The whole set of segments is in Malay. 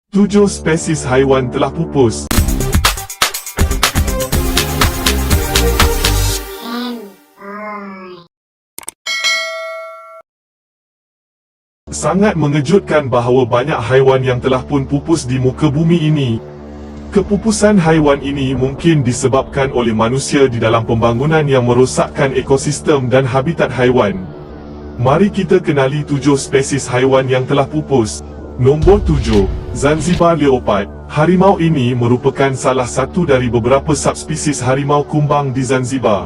7 spesies haiwan telah pupus. Sangat mengejutkan bahawa banyak haiwan yang telah pun pupus di muka bumi ini. Kepupusan haiwan ini mungkin disebabkan oleh manusia di dalam pembangunan yang merosakkan ekosistem dan habitat haiwan. Mari kita kenali 7 spesies haiwan yang telah pupus. Nombor 7, Zanzibar Leopard. Harimau ini merupakan salah satu dari beberapa subspesies harimau kumbang di Zanzibar.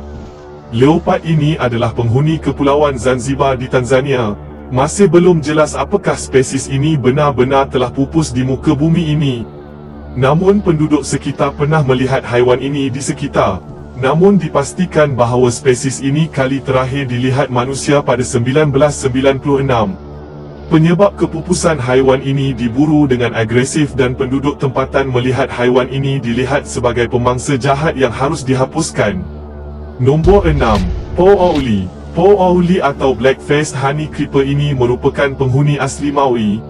Leopard ini adalah penghuni kepulauan Zanzibar di Tanzania. Masih belum jelas apakah spesies ini benar-benar telah pupus di muka bumi ini. Namun penduduk sekitar pernah melihat haiwan ini di sekitar. Namun dipastikan bahawa spesies ini kali terakhir dilihat manusia pada 1996. Penyebab kepupusan haiwan ini diburu dengan agresif dan penduduk tempatan melihat haiwan ini dilihat sebagai pemangsa jahat yang harus dihapuskan. Nombor 6, Pouaouli. Pouaouli atau Black-faced Honey Creeper ini merupakan penghuni asli Maui,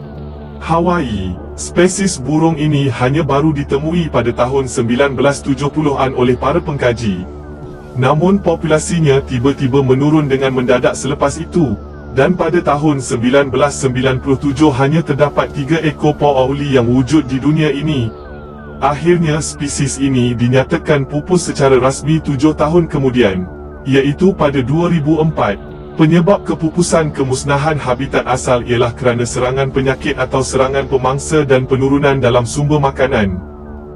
Hawaii. Spesies burung ini hanya baru ditemui pada tahun 1970-an oleh para pengkaji. Namun populasinya tiba-tiba menurun dengan mendadak selepas itu, dan pada tahun 1997 hanya terdapat 3 ekor Pouaouli yang wujud di dunia ini. Akhirnya spesies ini dinyatakan pupus secara rasmi 7 tahun kemudian, iaitu pada 2004. Penyebab kepupusan kemusnahan habitat asal ialah kerana serangan penyakit atau serangan pemangsa dan penurunan dalam sumber makanan.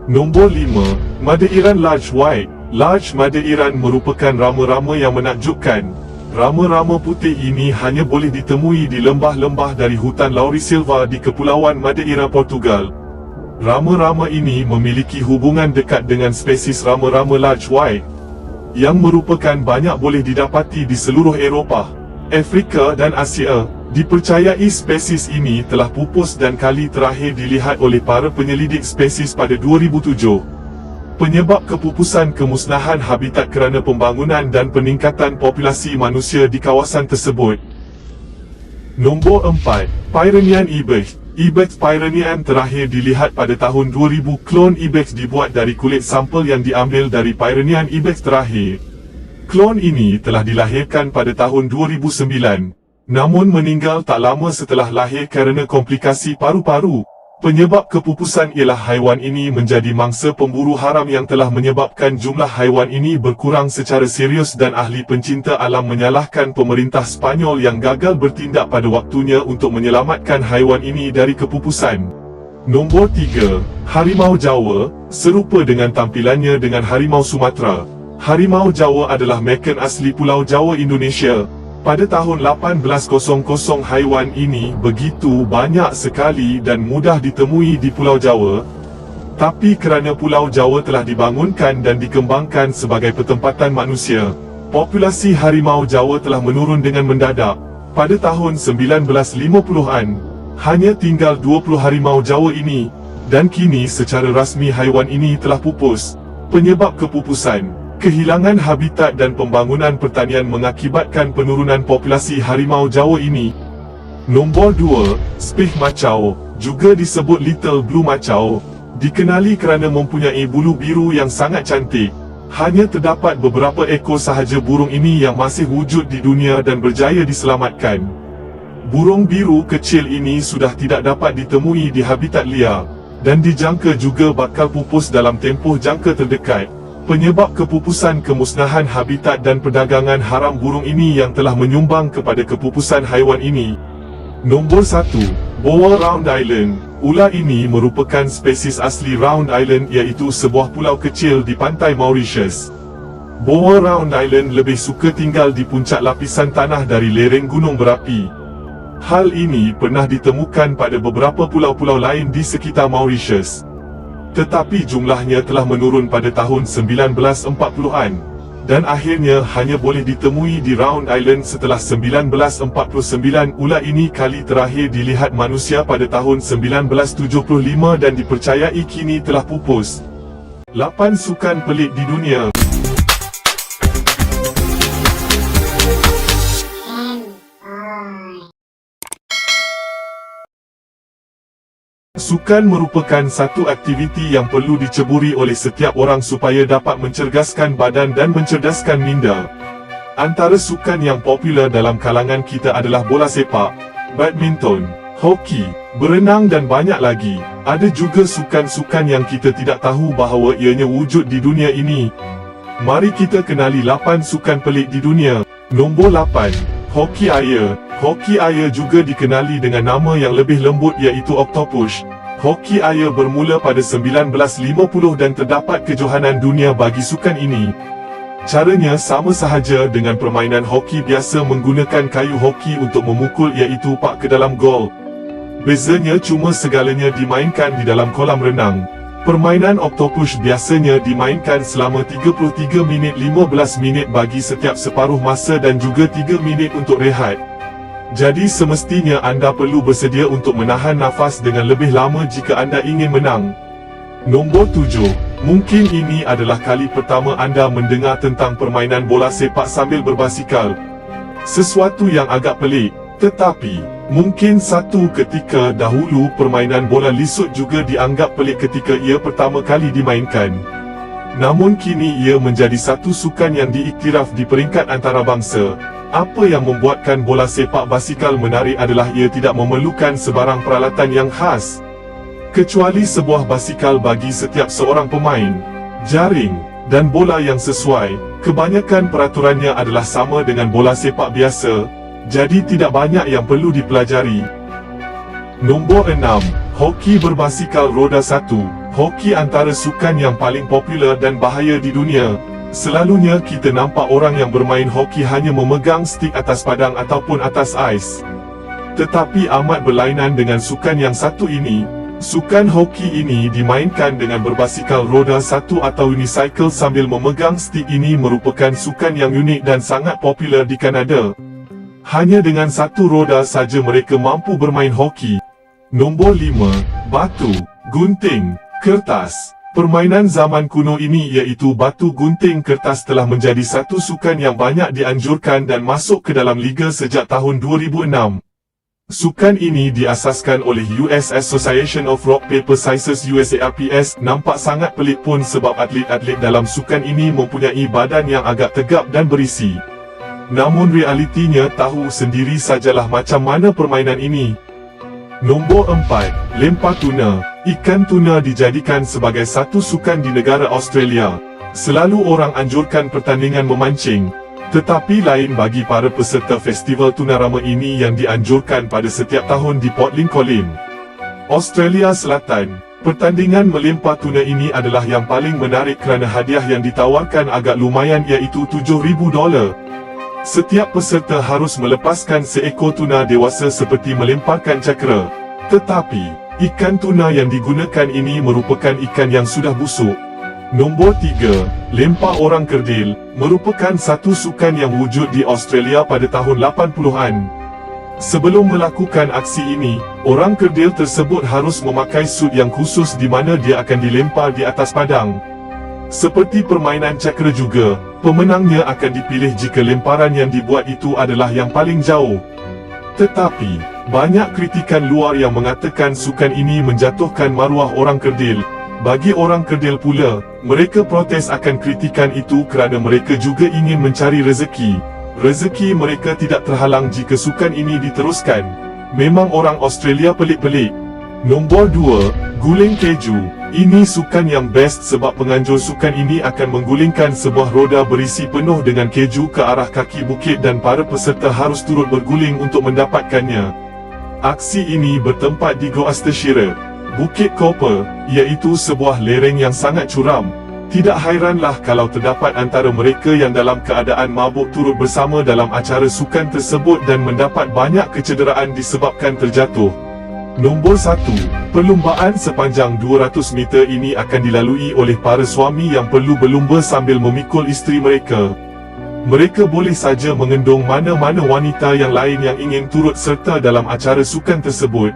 Nombor 5, Madairan Large White. Large Madairan merupakan rama-rama yang menakjubkan. Rama-rama putih ini hanya boleh ditemui di lembah-lembah dari hutan Laurisilva di Kepulauan Madeira, Portugal. Rama-rama ini memiliki hubungan dekat dengan spesies rama-rama Large White, yang merupakan banyak boleh didapati di seluruh Eropah, Afrika dan Asia. Dipercayai spesies ini telah pupus dan kali terakhir dilihat oleh para penyelidik spesies pada 2007. Penyebab kepupusan kemusnahan habitat kerana pembangunan dan peningkatan populasi manusia di kawasan tersebut. Nombor 4, Pyrenean Ibex. Ibex Pyrenean terakhir dilihat pada tahun 2000. Klon Ibex dibuat dari kulit sampel yang diambil dari Pyrenean Ibex terakhir. Klon ini telah dilahirkan pada tahun 2009, namun meninggal tak lama setelah lahir kerana komplikasi paru-paru. Penyebab kepupusan ialah haiwan ini menjadi mangsa pemburu haram yang telah menyebabkan jumlah haiwan ini berkurang secara serius, dan ahli pencinta alam menyalahkan pemerintah Sepanyol yang gagal bertindak pada waktunya untuk menyelamatkan haiwan ini dari kepupusan. Nombor 3, Harimau Jawa. Serupa dengan tampilannya dengan harimau Sumatera, harimau Jawa adalah macan asli Pulau Jawa, Indonesia. Pada tahun 1800, haiwan ini begitu banyak sekali dan mudah ditemui di Pulau Jawa. Tapi kerana Pulau Jawa telah dibangunkan dan dikembangkan sebagai pertempatan manusia, populasi harimau Jawa telah menurun dengan mendadak. Pada tahun 1950-an, hanya tinggal 20 harimau Jawa ini, dan kini secara rasmi haiwan ini telah pupus. Penyebab kepupusan: kehilangan habitat dan pembangunan pertanian mengakibatkan penurunan populasi harimau Jawa ini. Nombor 2, Specht Macau, juga disebut Little Blue Macau, dikenali kerana mempunyai bulu biru yang sangat cantik. Hanya terdapat beberapa ekor sahaja burung ini yang masih wujud di dunia dan berjaya diselamatkan. Burung biru kecil ini sudah tidak dapat ditemui di habitat liar, dan dijangka juga bakal pupus dalam tempoh jangka terdekat. Penyebab kepupusan kemusnahan habitat dan perdagangan haram burung ini yang telah menyumbang kepada kepupusan haiwan ini. Nombor 1, Boa Round Island. Ular ini merupakan spesies asli Round Island, iaitu sebuah pulau kecil di pantai Mauritius. Boa Round Island lebih suka tinggal di puncak lapisan tanah dari lereng gunung berapi. Hal ini pernah ditemukan pada beberapa pulau-pulau lain di sekitar Mauritius, tetapi jumlahnya telah menurun pada tahun 1940-an, dan akhirnya hanya boleh ditemui di Round Island setelah 1949. Ular ini kali terakhir dilihat manusia pada tahun 1975 dan dipercayai kini telah pupus. 8 sukan pelik di dunia. Sukan merupakan satu aktiviti yang perlu diceburi oleh setiap orang supaya dapat mencergaskan badan dan mencerdaskan minda. Antara sukan yang popular dalam kalangan kita adalah bola sepak, badminton, hoki, berenang dan banyak lagi. Ada juga sukan-sukan yang kita tidak tahu bahawa ianya wujud di dunia ini. Mari kita kenali 8 sukan pelik di dunia. Nombor 8, hoki air. Hoki air juga dikenali dengan nama yang lebih lembut iaitu octopus. Hoki air bermula pada 1950 dan terdapat kejohanan dunia bagi sukan ini. Caranya sama sahaja dengan permainan hoki biasa menggunakan kayu hoki untuk memukul iaitu pak ke dalam gol. Bezanya cuma segalanya dimainkan di dalam kolam renang. Permainan octopus biasanya dimainkan selama 33 minit 15 minit bagi setiap separuh masa dan juga 3 minit untuk rehat. Jadi semestinya anda perlu bersedia untuk menahan nafas dengan lebih lama jika anda ingin menang. Nombor 7, mungkin ini adalah kali pertama anda mendengar tentang permainan bola sepak sambil berbasikal. Sesuatu yang agak pelik, tetapi mungkin satu ketika dahulu permainan bola lisut juga dianggap pelik ketika ia pertama kali dimainkan. Namun kini ia menjadi satu sukan yang diiktiraf di peringkat antarabangsa. Apa yang membuatkan bola sepak basikal menarik adalah ia tidak memerlukan sebarang peralatan yang khas, kecuali sebuah basikal bagi setiap seorang pemain, jaring, dan bola yang sesuai. Kebanyakan peraturannya adalah sama dengan bola sepak biasa, jadi tidak banyak yang perlu dipelajari. Nombor 6, hoki berbasikal roda 1. Hoki antara sukan yang paling popular dan bahaya di dunia. Selalunya kita nampak orang yang bermain hoki hanya memegang stik atas padang ataupun atas ais. Tetapi amat berlainan dengan sukan yang satu ini. Sukan hoki ini dimainkan dengan berbasikal roda 1 atau unicycle sambil memegang stik. Ini merupakan sukan yang unik dan sangat popular di Kanada. Hanya dengan satu roda saja mereka mampu bermain hoki. Nombor 5, batu, gunting, kertas. Permainan zaman kuno ini iaitu batu gunting kertas telah menjadi satu sukan yang banyak dianjurkan dan masuk ke dalam liga sejak tahun 2006. Sukan ini diasaskan oleh US Association of Rock Paper Scissors USARPS. Nampak sangat pelik pun sebab atlet-atlet dalam sukan ini mempunyai badan yang agak tegap dan berisi. Namun realitinya tahu sendiri sajalah macam mana permainan ini. Nombor 4, lempar tuna. Ikan tuna dijadikan sebagai satu sukan di negara Australia. Selalu orang anjurkan pertandingan memancing, tetapi lain bagi para peserta festival tuna rama ini yang dianjurkan pada setiap tahun di Port Lincoln, Australia Selatan. Pertandingan melempar tuna ini adalah yang paling menarik kerana hadiah yang ditawarkan agak lumayan iaitu $7,000. Setiap peserta harus melepaskan seekor tuna dewasa seperti melemparkan cakera. Tetapi ikan tuna yang digunakan ini merupakan ikan yang sudah busuk. Nombor 3, lempar orang kerdil. Merupakan satu sukan yang wujud di Australia pada tahun 80-an. Sebelum melakukan aksi ini, orang kerdil tersebut harus memakai sut yang khusus di mana dia akan dilempar di atas padang. Seperti permainan cakera juga, pemenangnya akan dipilih jika lemparan yang dibuat itu adalah yang paling jauh. Tetapi banyak kritikan luar yang mengatakan sukan ini menjatuhkan maruah orang kerdil. Bagi orang kerdil pula, mereka protes akan kritikan itu kerana mereka juga ingin mencari rezeki. Rezeki mereka tidak terhalang jika sukan ini diteruskan. Memang orang Australia pelik-pelik. Nombor 2, guling keju. Ini sukan yang best sebab penganjur sukan ini akan menggulingkan sebuah roda berisi penuh dengan keju ke arah kaki bukit dan para peserta harus turut berguling untuk mendapatkannya. Aksi ini bertempat di Gloucestershire, Bukit Copper, iaitu sebuah lereng yang sangat curam. Tidak hairanlah kalau terdapat antara mereka yang dalam keadaan mabuk turut bersama dalam acara sukan tersebut dan mendapat banyak kecederaan disebabkan terjatuh. Nombor 1, perlumbaan sepanjang 200 meter ini akan dilalui oleh para suami yang perlu berlumba sambil memikul isteri mereka. Mereka boleh saja mengendong mana-mana wanita yang lain yang ingin turut serta dalam acara sukan tersebut.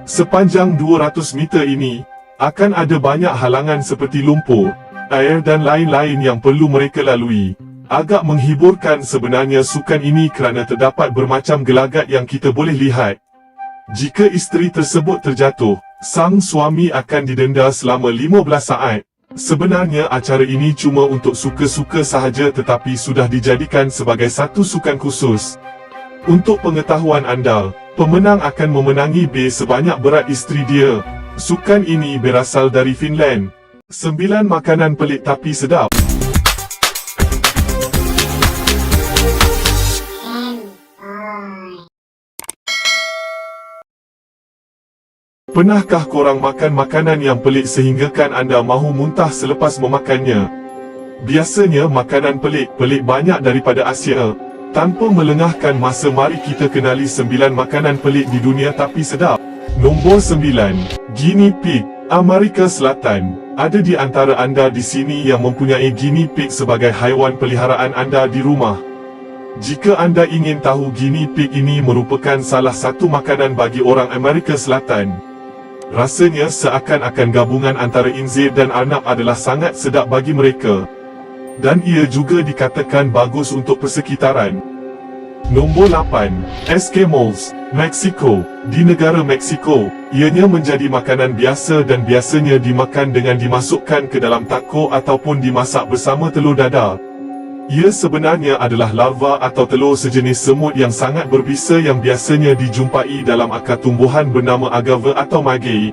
Sepanjang 200 meter ini, akan ada banyak halangan seperti lumpur, air dan lain-lain yang perlu mereka lalui. Agak menghiburkan sebenarnya sukan ini kerana terdapat bermacam gelagat yang kita boleh lihat. Jika isteri tersebut terjatuh, sang suami akan didenda selama 15 saat. Sebenarnya acara ini cuma untuk suka-suka sahaja tetapi sudah dijadikan sebagai satu sukan khusus. Untuk pengetahuan anda, pemenang akan memenangi ber sebanyak berat isteri dia. Sukan ini berasal dari Finland. 9 makanan pelik tapi sedap. Pernahkah korang makan makanan yang pelik sehinggakan anda mahu muntah selepas memakannya? Biasanya makanan pelik-pelik banyak daripada Asia. Tanpa melengahkan masa, mari kita kenali 9 makanan pelik di dunia tapi sedap. Nombor 9. Guinea pig, Amerika Selatan. Ada di antara anda di sini yang mempunyai guinea pig sebagai haiwan peliharaan anda di rumah. Jika anda ingin tahu, guinea pig ini merupakan salah satu makanan bagi orang Amerika Selatan. Rasanya seakan-akan gabungan antara inzir dan arnab adalah sangat sedap bagi mereka. Dan ia juga dikatakan bagus untuk persekitaran. Nombor 8. Eskimos, Mexico. Di negara Mexico, ianya menjadi makanan biasa dan biasanya dimakan dengan dimasukkan ke dalam taco ataupun dimasak bersama telur dadar. Ia sebenarnya adalah larva atau telur sejenis semut yang sangat berbisa yang biasanya dijumpai dalam akar tumbuhan bernama agave atau maguey.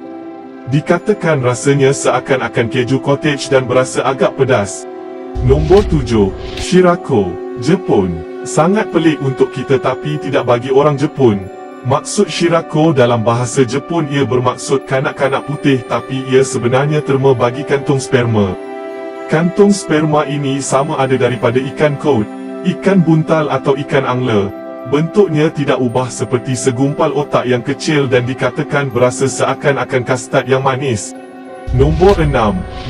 Dikatakan rasanya seakan-akan keju cottage dan berasa agak pedas. Nombor 7. Shirako, Jepun. Sangat pelik untuk kita tapi tidak bagi orang Jepun. Maksud shirako dalam bahasa Jepun ia bermaksud kanak-kanak putih tapi ia sebenarnya terma bagi kantung sperma. Kantung sperma ini sama ada daripada ikan kod, ikan buntal atau ikan angler. Bentuknya tidak ubah seperti segumpal otak yang kecil dan dikatakan berasa seakan-akan kastad yang manis. Nombor 6.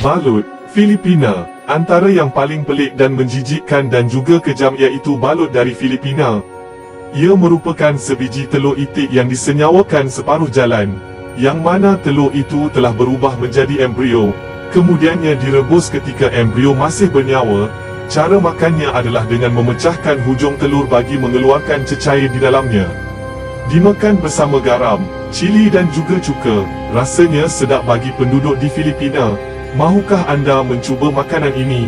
Balut, Filipina. Antara yang paling pelik dan menjijikkan dan juga kejam iaitu balut dari Filipina. Ia merupakan sebiji telur itik yang disenyawakan separuh jalan, yang mana telur itu telah berubah menjadi embrio. Kemudiannya direbus ketika embrio masih bernyawa. Cara makannya adalah dengan memecahkan hujung telur bagi mengeluarkan cecair di dalamnya. Dimakan bersama garam, cili dan juga cuka. Rasanya sedap bagi penduduk di Filipina. Mahukah anda mencuba makanan ini?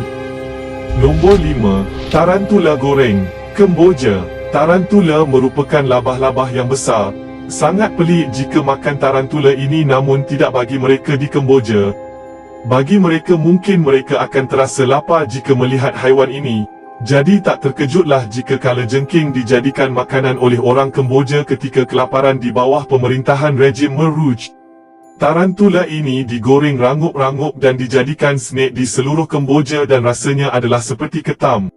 Nombor 5. Tarantula goreng, Kemboja. Tarantula merupakan labah-labah yang besar. Sangat pelik jika makan tarantula ini, namun tidak bagi mereka di Kemboja. Bagi mereka mungkin mereka akan terasa lapar jika melihat haiwan ini. Jadi tak terkejutlah jika kalajengking dijadikan makanan oleh orang Kemboja ketika kelaparan di bawah pemerintahan rejim Khmer Rouge. Tarantula ini digoreng rangup-rangup dan dijadikan snack di seluruh Kemboja dan rasanya adalah seperti ketam.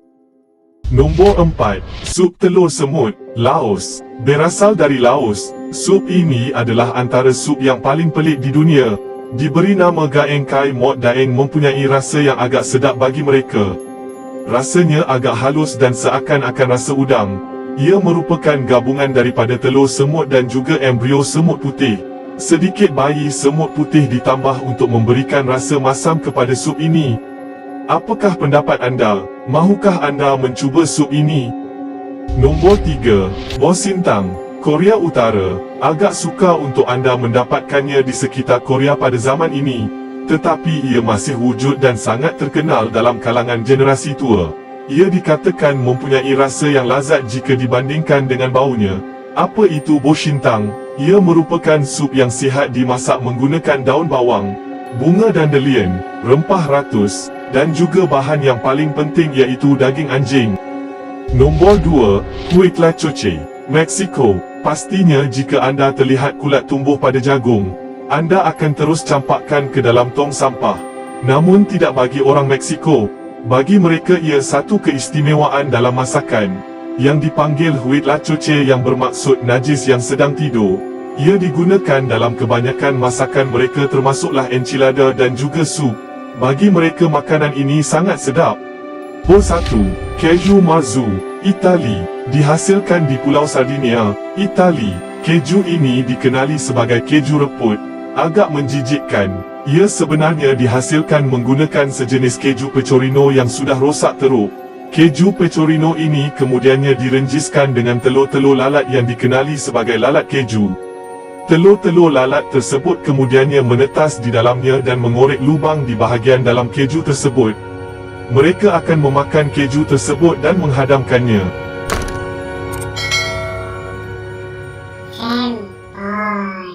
Nombor 4. Sup telur semut, Laos. Berasal dari Laos, sup ini adalah antara sup yang paling pelik di dunia. Diberi nama Gaeng Kai Mot Daeng mempunyai rasa yang agak sedap bagi mereka. Rasanya agak halus dan seakan-akan rasa udang. Ia merupakan gabungan daripada telur semut dan juga embrio semut putih. Sedikit bayi semut putih ditambah untuk memberikan rasa masam kepada sup ini. Apakah pendapat anda? Mahukah anda mencuba sup ini? Nombor 3. Bosintang, Korea Utara. Agak sukar untuk anda mendapatkannya di sekitar Korea pada zaman ini. Tetapi ia masih wujud dan sangat terkenal dalam kalangan generasi tua. Ia dikatakan mempunyai rasa yang lazat jika dibandingkan dengan baunya. Apa itu bosintang? Ia merupakan sup yang sihat dimasak menggunakan daun bawang, bunga dandelion, rempah ratus, dan juga bahan yang paling penting iaitu daging anjing. Nombor 2. Huitlacoche, Mexico. Pastinya jika anda terlihat kulat tumbuh pada jagung, anda akan terus campakkan ke dalam tong sampah. Namun tidak bagi orang Meksiko. Bagi mereka ia satu keistimewaan dalam masakan, yang dipanggil huitlacoche yang bermaksud najis yang sedang tidur. Ia digunakan dalam kebanyakan masakan mereka termasuklah enchilada dan juga sup. Bagi mereka makanan ini sangat sedap. Nombor 1. Keju marzu, Itali. Dihasilkan di Pulau Sardinia, Itali. Keju ini dikenali sebagai keju reput. Agak menjijikkan. Ia sebenarnya dihasilkan menggunakan sejenis keju pecorino yang sudah rosak teruk. Keju pecorino ini kemudiannya direnjiskan dengan telur-telur lalat yang dikenali sebagai lalat keju. Telur-telur lalat tersebut kemudiannya menetas di dalamnya dan mengorek lubang di bahagian dalam keju tersebut. Mereka akan memakan keju tersebut dan menghadamkannya.